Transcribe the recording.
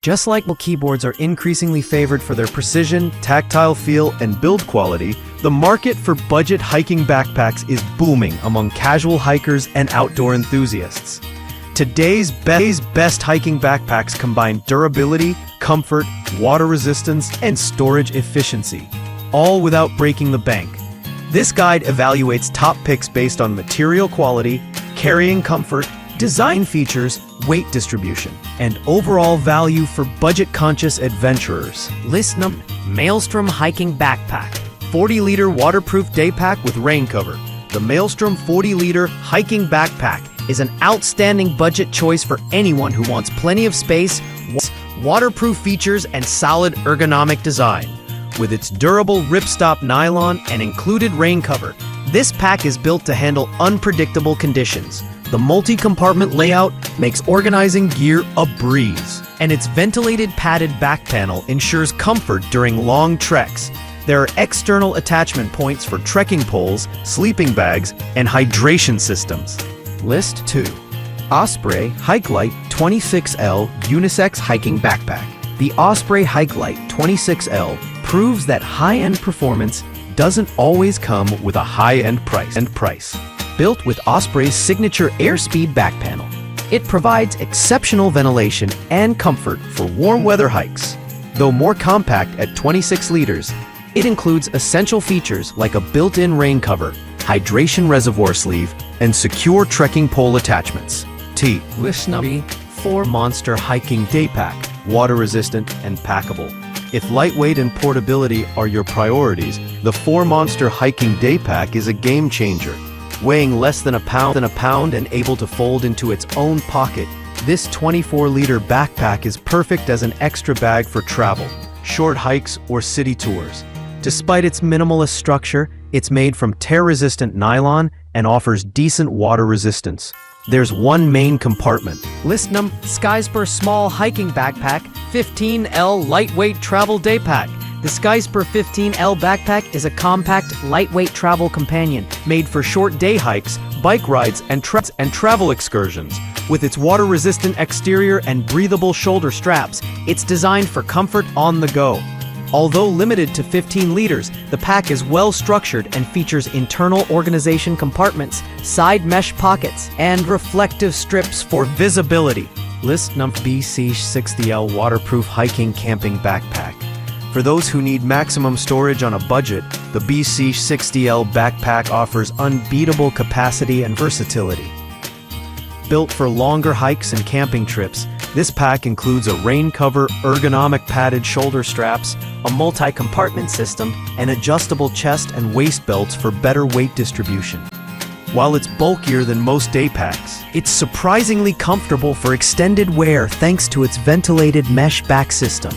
Just like keyboards are increasingly favored for their precision, tactile feel, and build quality, the market for budget hiking backpacks is booming among casual hikers and outdoor enthusiasts. Today's best hiking backpacks combine durability, comfort, water resistance, and storage efficiency, all without breaking the bank. This guide evaluates top picks based on material quality, carrying comfort, design features, weight distribution, and overall value for budget-conscious adventurers. List number: Maelstrom Hiking Backpack. 40-liter waterproof day pack with rain cover. The Maelstrom 40-liter hiking backpack is an outstanding budget choice for anyone who wants plenty of space, waterproof features, and solid ergonomic design. With its durable ripstop nylon and included rain cover, this pack is built to handle unpredictable conditions. The multi-compartment layout makes organizing gear a breeze, and its ventilated padded back panel ensures comfort during long treks. There are external attachment points for trekking poles, sleeping bags, and hydration systems. List 2. Osprey Hike Light 26L Unisex Hiking Backpack. The Osprey Hike Light 26L proves that high-end performance doesn't always come with a high-end price. Built with Osprey's signature airspeed back panel, it provides exceptional ventilation and comfort for warm weather hikes. Though more compact at 26 liters, it includes essential features like a built-in rain cover, hydration reservoir sleeve, and secure trekking pole attachments. List number 4 Monster Hiking Day Pack. Water resistant and packable. If lightweight and portability are your priorities, the 4 Monster Hiking Day Pack is a game changer. Weighing less than a pound and able to fold into its own pocket, this 24-liter backpack is perfect as an extra bag for travel, short hikes, or city tours. Despite its minimalist structure, it's made from tear-resistant nylon and offers decent water resistance. There's one main compartment. List number: Skyspur Small Hiking Backpack 15L Lightweight Travel Day Pack. The Skyspur 15L backpack is a compact, lightweight travel companion Made for short day hikes, bike rides, and travel excursions. With its water-resistant exterior and breathable shoulder straps, it's designed for comfort on the go. Although limited to 15 liters, the pack is well-structured and features internal organization compartments, side mesh pockets, and reflective strips for visibility. List number: BC60L Waterproof Hiking Camping Backpack. For those who need maximum storage on a budget, the BC60L backpack offers unbeatable capacity and versatility. Built for longer hikes and camping trips, this pack includes a rain cover, ergonomic padded shoulder straps, a multi-compartment system, and adjustable chest and waist belts for better weight distribution. While it's bulkier than most day packs, it's surprisingly comfortable for extended wear thanks to its ventilated mesh back system.